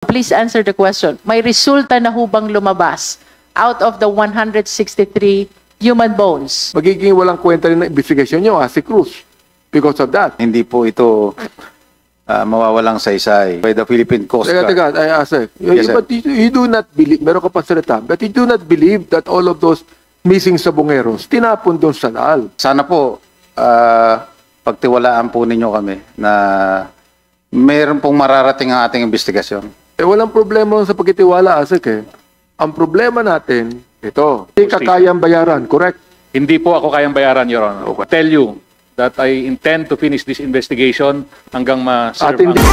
Please answer the question. May resulta na hubang lumabas out of the 163 human bones? Magiging walang kwenta rin ng investigation nyo, si Cruz, because of that. Hindi po ito mawawalang saysay by the Philippine Coast Guard. Teka, I ask, Yes, sir. but you do not believe, meron ka pa salita, but you do not believe that all of those missing sabongeros tinapon doon sa Laal. Sana po, pagtiwalaan po ninyo kami na mayroon pong mararating ang ating investigasyon. Walang problema sa pagkitiwala, Asik eh. Ang problema natin, ito, hindi kakayang bayaran, correct? Hindi po ako kayang bayaran, Your Honor. I tell you that I intend to finish this investigation hanggang ma-serve Atin ang-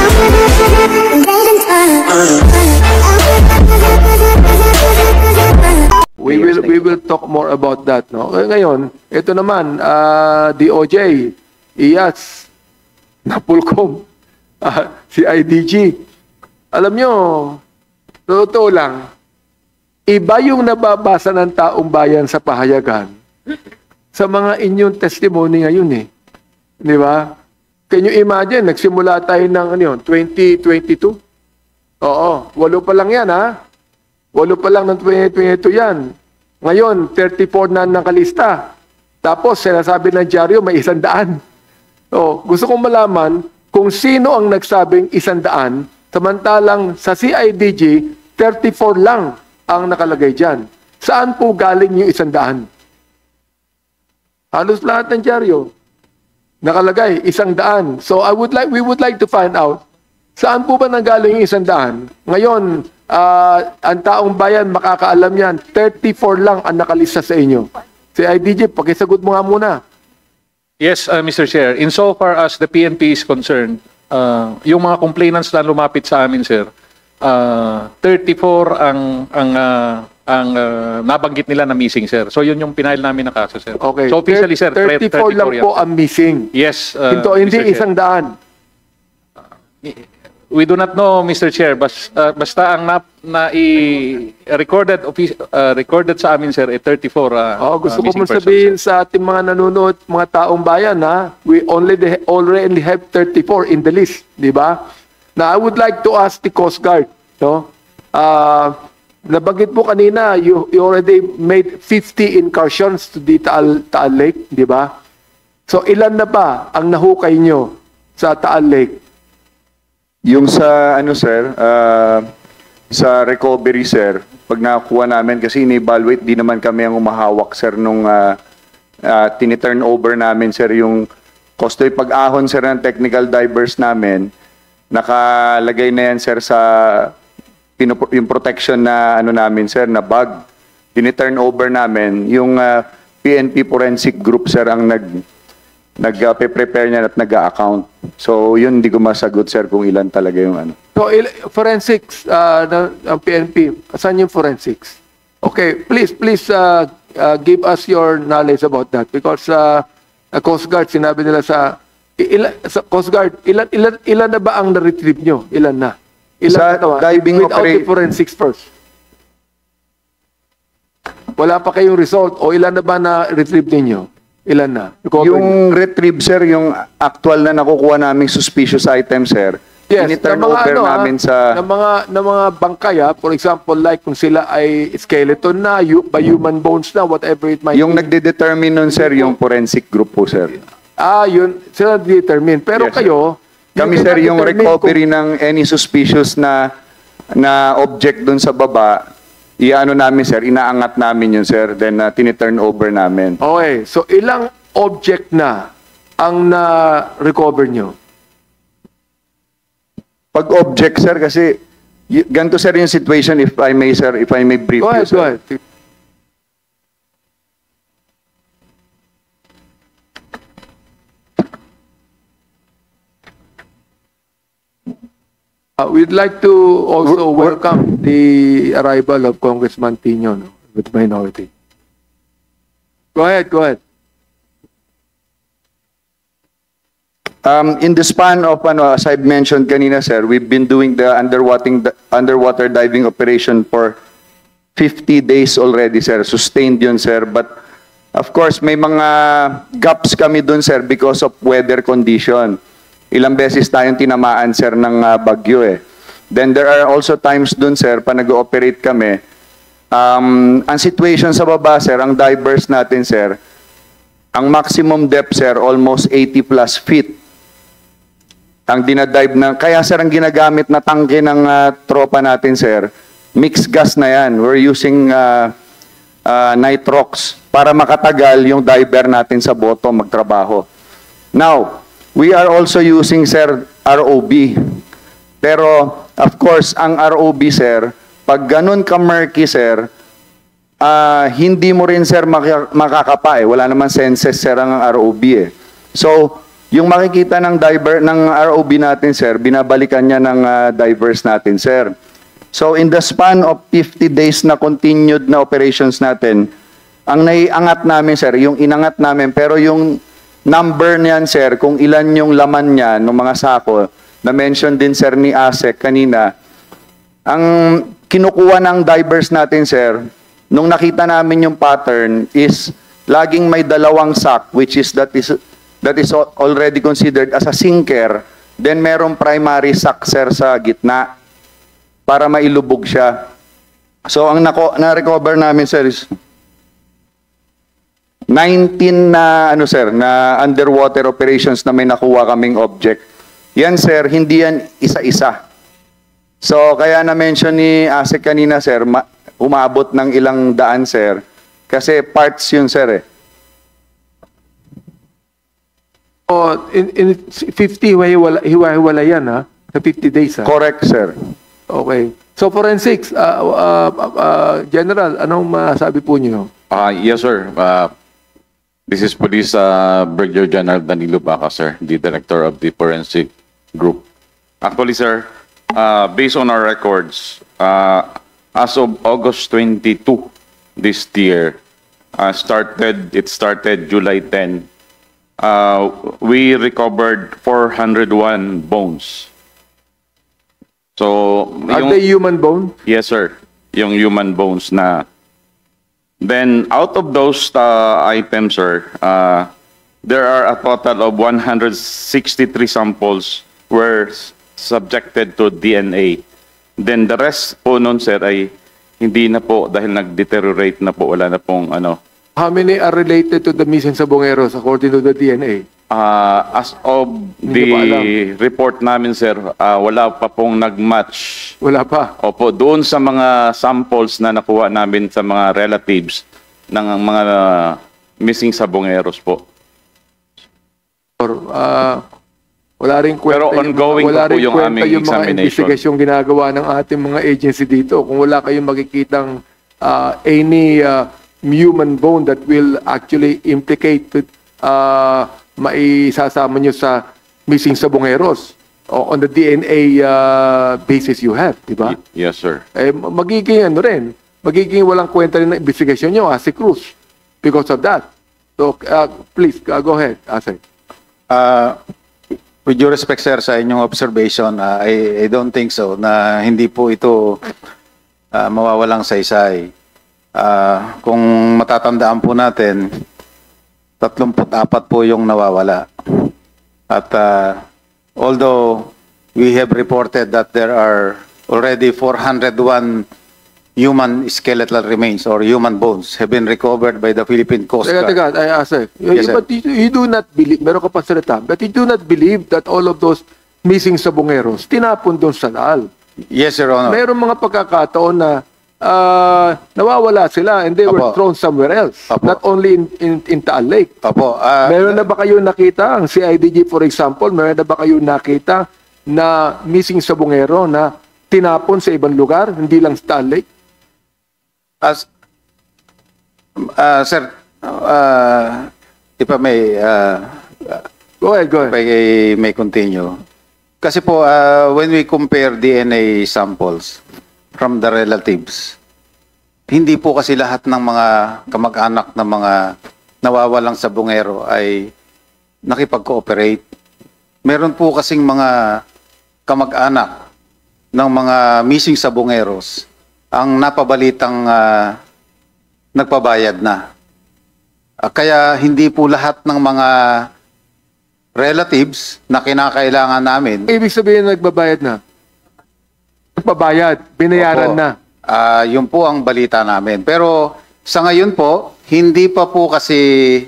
We will talk more about that, no? Ngayon, ito naman, DOJ, IAS, Napulcom, si IDG. Alam nyo, totoo lang, iba yung nababasa ng taong bayan sa pahayagan sa mga inyong testimony ngayon eh. Di ba? Can you imagine, nagsimula tayo ng 2022? Oo, 8 pa lang yan ha. 8 pa lang ng 2022 yan. Ngayon, 34 na nakalista. Tapos, sinasabi ng dyaryo, may 100. So, gusto kong malaman kung sino ang nagsabing 100, samantalang sa CIDG, 34 lang ang nakalagay dyan. Saan po galing yung 100? Halos lahat ng dyaryo nakalagay 100. So we would like to find out saan po ba nanggaling yung 100? Ngayon, ang taong bayan makakaalam yan, 34 lang ang nakalista sa inyo. Si IDG, pakisagot mo nga muna. Yes, Mr. Chair. Insofar as the PNP is concerned, yung mga complainants na lumapit sa amin, sir, 34 ang nabanggit nila na missing, sir. So yun yung pinail namin na kaso, sir. Okay. So officially, sir, 34 lang yan. po ang missing. Yes, Hindi Mr. Chair. 100. We do not know, Mr. Chair. Basta ang recorded sa amin, sir, 34 Gusto ko missing mong persons, sabihin sir. sa ating mga nanonood, mga taong bayan, ha? We already have 34 in the list, di ba? Now, I would like to ask the Coast Guard, no? Nabanggit mo kanina, you already made 50 incursions to the Taal Lake, di ba? So, ilan na ba ang nahukay nyo sa Taal Lake? Yung sa sir, sa recovery sir, pag nakuha namin kasi ini-evaluate di naman kami ang umahawak sir nung tini-turn over namin sir yung kostoy pag-ahon sir ng technical divers namin, nakalagay na yan sir sa yung protection na namin sir na bag. Tini-turn over namin yung PNP Forensic Group sir ang nag-prepare niya at nag-account. So, yun hindi ko masagot, sir, kung ilan talaga yung So, forensics, ng PNP, saan yung forensics? Okay, please give us your knowledge about that because Coast Guard, sinabi nila sa Coast Guard, ilan na ba ang na-retrieve nyo? Ilan na? Sa diving without the forensics first. Wala pa kayong result o ilan na ba na-retrieve ninyo? Ilan na? Yung retrieve, sir, yung actual na nakukuha naming suspicious item, sir. Yes, Tini-turn over namin sa... ng mga bangkay, for example, like kung sila ay skeleton na, by human bones na, whatever it might Yung be. nagde-determine nun, sir, yung forensic group po, sir. Yun, sila determine. Pero Yes, kayo, Kami, sir, yung recovery ng any suspicious na object dun sa baba, namin, sir, inaangat namin yun, sir, then tini-turn over namin. Okay, so ilang object na ang na-recover nyo? Pag object, sir, kasi ganito, sir, yung situation, if I may, sir, if I may brief Go you, ahead, sir. go ahead. We'd like to also welcome the arrival of Congressman Tino, with minority. Go ahead, go ahead. In the span of, as I've mentioned kanina, sir, we've been doing the underwater diving operation for 50 days already, sir. Sustained yun, sir. But, of course, may mga gaps kami dun, sir, because of weather condition. Ilang beses tayong tinamaan, sir, ng bagyo, eh. Then there are also times dun, sir, pa nag-ooperate kami. Ang situation sa baba, sir, ang divers natin, sir, ang maximum depth, sir, almost 80 plus feet. Ang dinadive na, kaya sir, ang ginagamit na tangke ng tropa natin, sir, mixed gas na yan. We're using nitrox para makatagal yung diver natin sa bottom magtrabaho. Now, we are also using, sir, ROB. Pero, of course, ang ROB, sir, pag ganun ka-murky, sir, hindi mo rin, sir, makakapa eh. Wala naman senses, sir, ang ROB eh. So, yung makikita ng diver, ng ROB natin, sir, binabalikan niya ng divers natin, sir. So, in the span of 50 days na continued na operations natin, ang naiangat namin, sir, yung inangat namin, pero yung number niyan, sir, kung ilan yung laman niya ng mga sako, na-mention din, sir, ni ASEC kanina, ang kinukuha ng divers natin, sir, nung nakita namin yung pattern is laging may dalawang sack, which is that is already considered as a sinker, then merong primary sack, sir, sa gitna para mailubog siya. So, ang na-recover namin, sir, is 19 na, sir, na underwater operations na may nakuha kaming object. Yan, sir, hindi yan isa-isa. So, kaya na-mention ni ASEC kanina, sir, umabot ng ilang daan, sir, kasi parts yun, sir, eh. Oh, in 50, hiwa-hiwala yan, ha? Sa 50 days, ha? Correct, sir. Okay. So, forensics, General, anong masabi po niyo? Yes, sir. This is Police Brigadier General Danilo Baca, sir, the Director of the Forensic Group. Actually, sir, based on our records, as of August 22 this year, it started July 10. We recovered 401 bones. So, Are they human bone? yes, sir. Yung human bones na. Then, out of those items, sir, there are a total of 163 samples were subjected to DNA. Then, the rest po nun, sir, ay hindi na po dahil nag-deteriorate na po. Wala na pong ano. How many are related to the missing sabongeros according to the DNA? As of Hindi ko alam. the report namin, sir, wala pa pong nag-match. Wala pa. Opo, doon sa mga samples na nakuha namin sa mga relatives ng mga missing sabongeros po. Or, wala rin kwenta Pero ongoing wala pa po rin yung kwenta aming yung mga examination. investigasyong ginagawa ng ating mga agency dito. Kung wala kayong makikitang any human bone that will actually implicate maisasama nyo sa missing sabongeros on the DNA basis you have, di ba? Yes, sir. Eh, magiging magiging walang kwenta rin ng investigasyon nyo, si Cruz, because of that. So, please, go ahead, Asay. With due respect, sir, sa inyong observation, I don't think so na hindi po ito mawawalang saysay. Kung matatandaan po natin, 34 po yung nawawala. At although we have reported that there are already 401 human skeletal remains or human bones have been recovered by the Philippine Coast Guard. Teka, Asay. Yes, sir. But you do not believe, meron ka pa salita, but you do not believe that all of those missing sabongeros tinapon doon sa Laal. Yes, Your Honor. Mayroong mga pagkakataon na nawawala sila and they were Opo. thrown somewhere else. Opo. Not only in Taal Lake. Opo. Meron na ba kayo nakita, ang CIDG for example, meron na ba kayo nakita na missing sabongero na tinapon sa ibang lugar, hindi lang sa Taal Lake? Sir, if I may, Go ahead, go if ahead. I may continue. Kasi po, when we compare DNA samples from the relatives, hindi po kasi lahat ng mga kamag-anak ng mga nawawalang sabongero ay nakipag-cooperate. Meron po kasing mga kamag-anak ng mga missing sabongeros ang napabalitang nagpabayad na. Kaya hindi po lahat ng mga relatives na kinakailangan namin. Ibig sabihin nagbabayad na. pabayad, binayaran Opo. na. Yun po ang balita namin. Pero sa ngayon po, hindi pa po kasi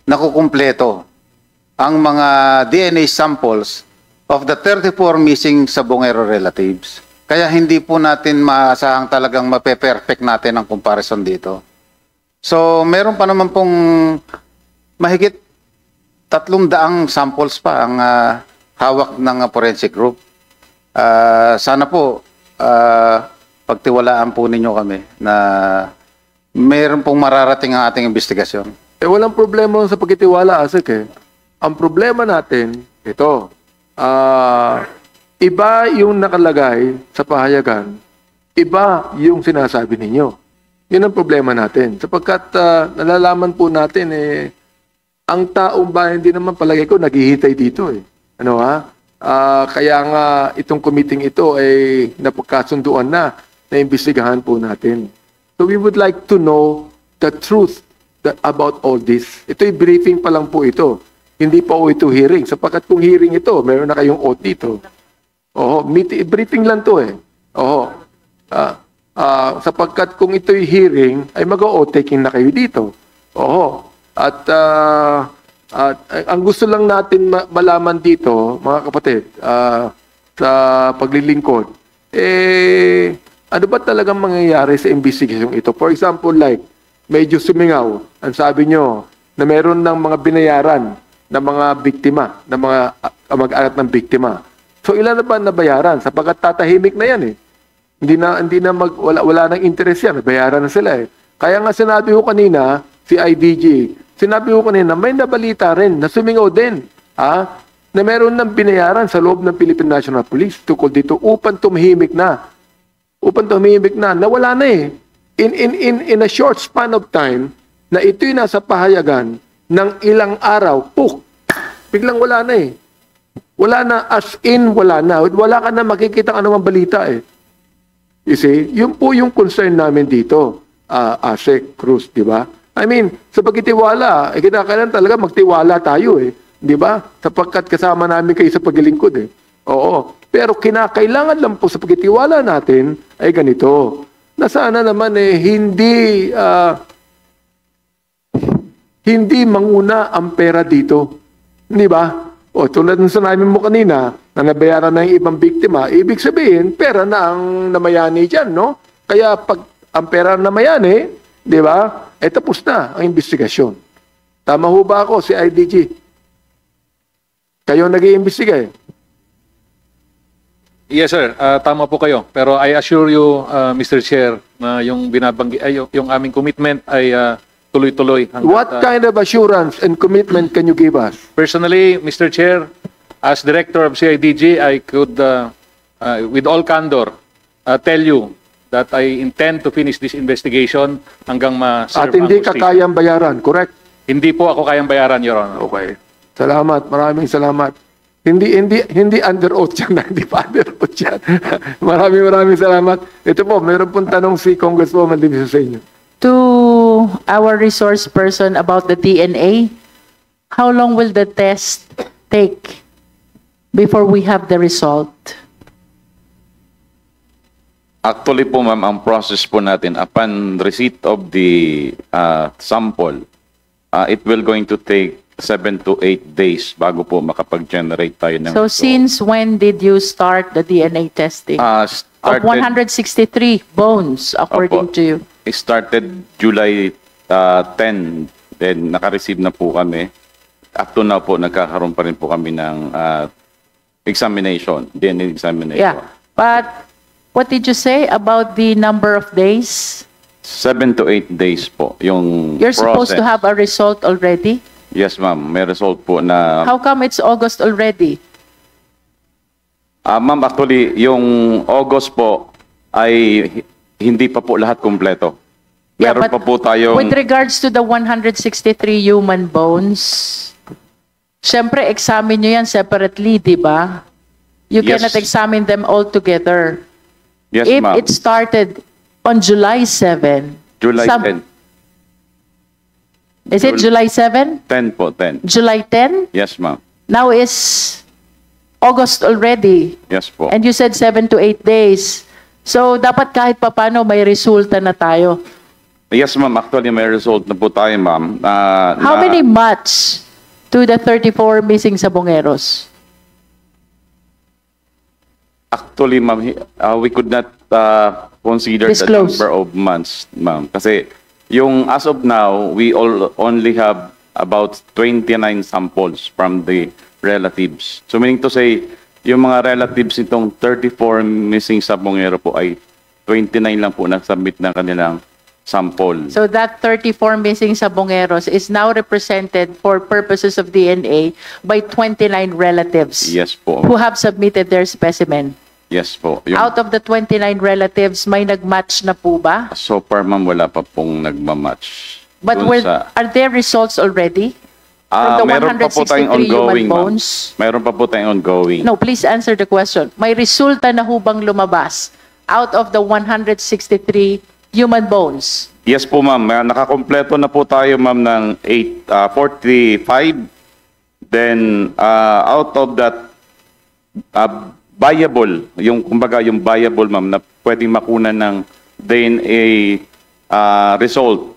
nakukumpleto ang mga DNA samples of the 34 missing Sabongero relatives. Kaya hindi po natin maasahang talagang mape-perfect natin ang comparison dito. So, meron pa naman pong mahigit 300 samples pa ang hawak ng forensic group. Sana po, pagtiwalaan po ninyo kami na meron pong mararating ang ating investigasyon. Walang problema sa pagkitiwala, Asik eh. Ang problema natin, ito, iba yung nakalagay sa pahayagan, iba yung sinasabi ninyo. Yun ang problema natin. Sapagkat nalalaman po natin, ang taong bayan din naman palagay ko naghihintay dito eh. Ano ha? Kaya nga itong committee ito ay napagkasunduan na imbestigahan po natin. So we would like to know the truth about all this. Ito'y briefing pa lang po ito. Hindi pa po ito hearing. Sapagkat kung hearing ito, meron na kayong oath dito. Briefing lang to eh. Sapagkat kung ito'y hearing, ay mag-oath taking na kayo dito. At ang gusto lang natin malaman dito, mga kapatid, sa paglilingkod, ano ba talagang mangyayari sa investigation ito? For example, like, medyo sumingaw, ang sabi nyo, na meron ng mga binayaran ng mga biktima, ng mga mag-anak ng biktima. So, ilan na ba nabayaran? Sapagkat tatahimik na yan eh. Hindi na wala nang interest yan. Bayaran na sila eh. Kaya nga sinabi ko kanina, si IDG, sinabi ko kanina, may nabalita rin, na sumingaw din, na meron ng binayaran sa loob ng Philippine National Police tukol dito upang tumahimik na. Nawala na eh. In a short span of time, na ito'y nasa pahayagan ng ilang araw, biglang wala na eh. Wala na, as in wala na. Wala ka na makikita anumang balita eh. You see, yun po yung concern namin dito, Asek, Cruz, di ba? I mean, sa pagtitiwala, kinakailan talaga magtiwala tayo eh. Di ba? Sapagkat kasama namin kayo sa paglilingkod eh. Oo. Pero kinakailangan lang po sa pagtitiwala natin ay ganito. Na sana naman eh, hindi manguna ang pera dito. Di ba? O tulad ng sinabi mo kanina, na nabayaran na yung ibang biktima, ibig sabihin, pera na ang namayani dyan, no? Kaya pag ang pera na namayani, di ba? Tapos na ang investigasyon. Tama ho ba ako, si IDG? Kayo nag-iimbestiga eh. Yes, sir. Tama po kayo. Pero I assure you, Mr. Chair, na yung yung aming commitment ay tuloy-tuloy. What kind of assurance and commitment can you give us? Personally, Mr. Chair, as Director of CIDG, I could, with all candor, tell you that I intend to finish this investigation hanggang ma-serve At hindi ang ka justice. kayang bayaran, correct? Hindi po ako kayang bayaran, Your Honor. Okay. Salamat, maraming salamat. Hindi under oath yan, hindi pa under oath yan. maraming salamat. Ito po, meron pong tanong si Congresswoman Libby sa inyo. To our resource person about the DNA, how long will the test take before we have the result? Actually po ma'am, ang process po natin, upon receipt of the sample, it will going to take 7 to 8 days bago po makapag-generate tayo ng So since when did you start the DNA testing? Of started, 163 bones, according Opo. to you. it started July 10, then naka-receive na po kami. Up to now po, nagkakaroon pa rin po kami ng examination, DNA examination. Yeah. But what did you say about the number of days? 7 to 8 days po yung You're supposed to process. have a result already? Yes ma'am, may result po na... How come it's August already? Ma'am, actually, yung August po ay hindi pa po lahat kumpleto. Yeah, Meron but pa po tayong... with regards to the 163 human bones, syempre examine nyo yan separately, di ba? You Yes. cannot examine them all together. Yes If ma'am, it started on July 7, July 10. Is it July 7? 10 po, 10. July 10? Yes ma'am. Now is August already. Yes po. And you said 7 to 8 days. So, dapat kahit papano may resulta na tayo. Yes, ma'am. Actually, may result na po tayo, ma'am. How many match to the 34 missing Sabongeros? Actually, ma'am, we could not consider Disclose. the number of months, ma'am. Kasi yung as of now, we only have about 29 samples from the relatives. So meaning to say, yung mga relatives nitong 34 missing Sabongero po ay 29 lang po nag-submit ng kanilang sample. So that 34 missing Sabongeros is now represented for purposes of DNA by 29 relatives Yes po. who have submitted their specimen. Yes po. Yung, Out of the 29 relatives, may nag-match na po ba? so far, ma'am, wala pa pong nagmamatch. But Dun sa- are there results already? From the meron pa po 163 tayong human ongoing, ma'am. bones? Meron pa po tayong ongoing. No, please answer the question. May resulta na hubang lumabas out of the 163 human bones? Yes po, ma'am. Nakakompleto na po tayo, ma'am, ng 45. Then, out of that, viable, yung, kumbaga, yung viable, ma'am, na pwedeng makunan ng DNA result.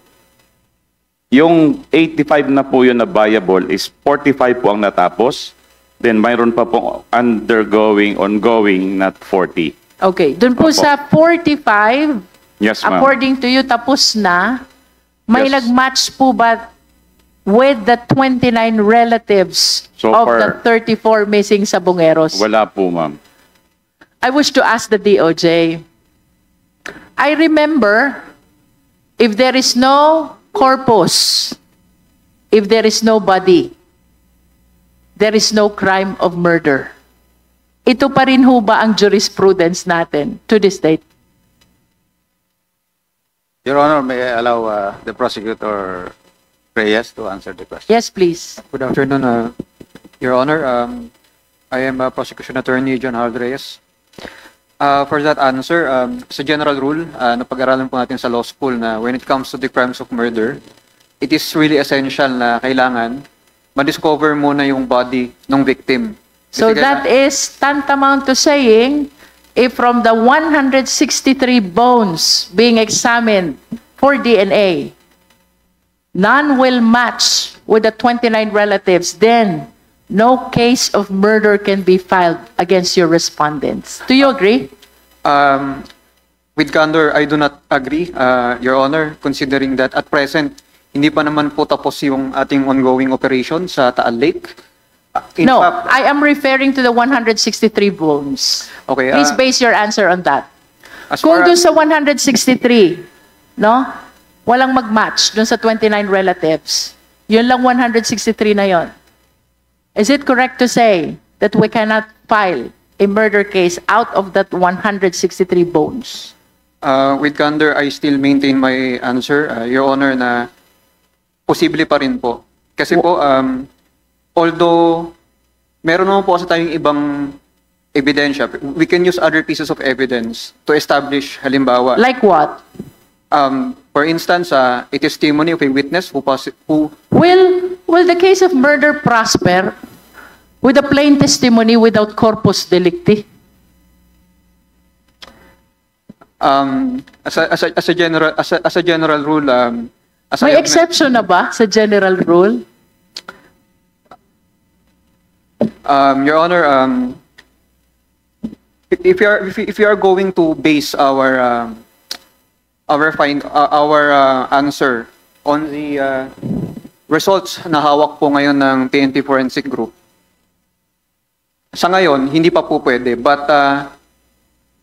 Yung 85 na po yun na viable is 45 po ang natapos. Then, mayroon pa po ongoing, not 40. Okay, dun po Opo. sa 45, Yes, ma'am. according to you, tapos na. May Yes. nag-match po ba with the 29 relatives So of far- the 34 missing Sabongeros? Wala po, ma'am. I wish to ask the DOJ. I remember, if there is no corpus, if there is no body, there is no crime of murder. Ito pa rin ho ba ang jurisprudence natin to this date? Your Honor, may I allow the prosecutor Reyes to answer the question? Yes, please. Good afternoon, Your Honor. I am Prosecution Attorney John Harold Reyes. For that answer, sa general rule, napag-aralan po natin sa law school na when it comes to the crimes of murder, it is really essential na kailangan ma-discover muna yung body ng victim. So Kasi that is tantamount to saying, if from the 163 bones being examined for DNA, none will match with the 29 relatives, then no case of murder can be filed against your respondents. Do you agree? With candor, I do not agree, Your Honor, considering that at present, hindi pa naman po tapos yung ating ongoing operation sa Taal Lake. In No, fact, I am referring to the 163 bones. Okay, Please base your answer on that. as Kung far doon as- sa 163, no? Walang mag-match doon sa 29 relatives. Yun lang 163 na yon. Is it correct to say that we cannot file a murder case out of that 163 bones? With candor, I still maintain my answer, Your Honor, na posible pa rin po. Kasi po, although meron naman po kasi tayong ibang ebidensya, we can use other pieces of evidence to establish, halimbawa, Like what? for instance, a testimony of a witness who Will the case of murder prosper with a plain testimony without corpus delicti? as a general rule, as I May have exception na ba sa general rule? Your Honor, if you are going to base our answer on the results na hawak po ngayon ng PNP Forensic Group, sa ngayon hindi pa po pwede, but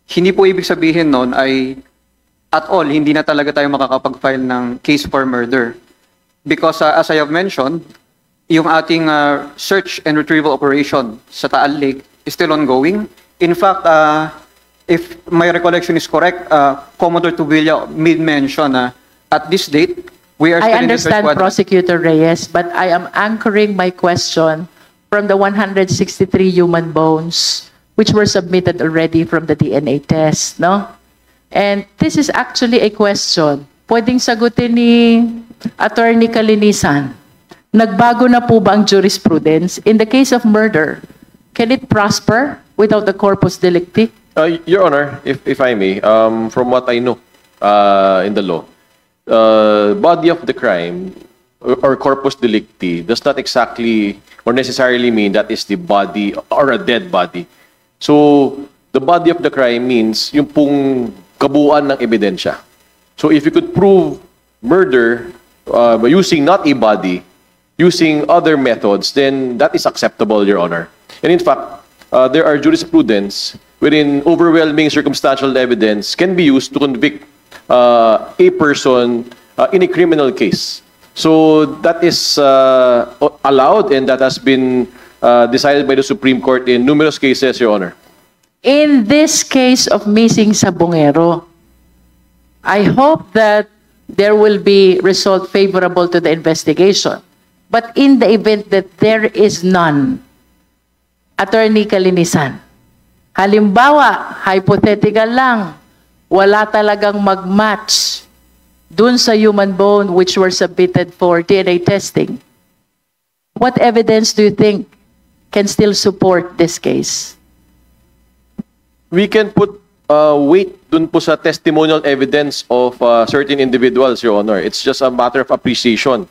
hindi po ibig sabihin nun ay at all hindi na talaga tayo makakapag-file ng case for murder, because as I have mentioned, yung ating search and retrieval operation sa Taal Lake is still ongoing. In fact, if my recollection is correct, Commodore Tubilla made mention na at this date, we are I still in the search understand, squad. Prosecutor Reyes, but I am anchoring my question from the 163 human bones which were submitted already from the DNA test, no? And this is actually a question. Pwedeng sagutin ni Attorney Kalinisan. Nagbago na po ba ang jurisprudence? In the case of murder, can it prosper without the corpus delicti? Your Honor, if I may, from what I know in the law, body of the crime or corpus delicti does not exactly or necessarily mean that is the body or a dead body. So, the body of the crime means yung pong kabuuan ng ebidensya. So, if you could prove murder using not a body, using other methods, then that is acceptable, Your Honor. And in fact, there are jurisprudence wherein overwhelming circumstantial evidence can be used to convict a person in a criminal case. So that is allowed and that has been decided by the Supreme Court in numerous cases, Your Honor. In this case of missing Sabongero, I hope that there will be result favorable to the investigation. But in the event that there is none, Attorney Calinisan, halimbawa, hypothetical lang, wala talagang mag-match dun sa human bone which were submitted for DNA testing. What evidence do you think can still support this case? We can put weight dun po sa testimonial evidence of certain individuals, Your Honor. It's just a matter of appreciation.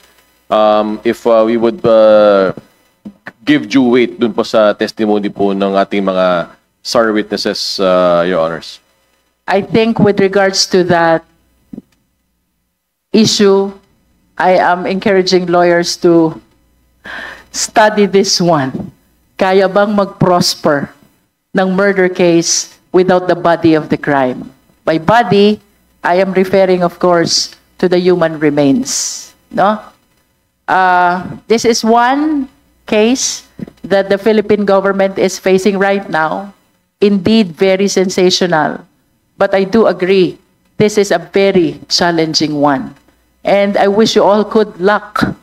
If we would give due weight dun po sa testimony po ng ating mga star witnesses, Your Honors. I think with regards to that issue, I am encouraging lawyers to study this one. Kaya bang mag-prosper ng murder case without the body of the crime? By body, I am referring, of course, to the human remains. No? This is one case that the Philippine government is facing right now. Indeed, very sensational. But I do agree, this is a very challenging one. And I wish you all good luck.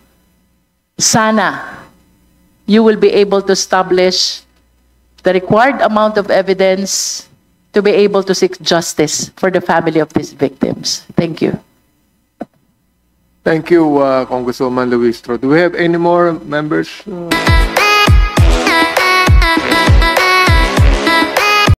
Sana, you will be able to establish the required amount of evidence to be able to seek justice for the family of these victims. Thank you. Thank you, Congresswoman Luistro. Do we have any more members?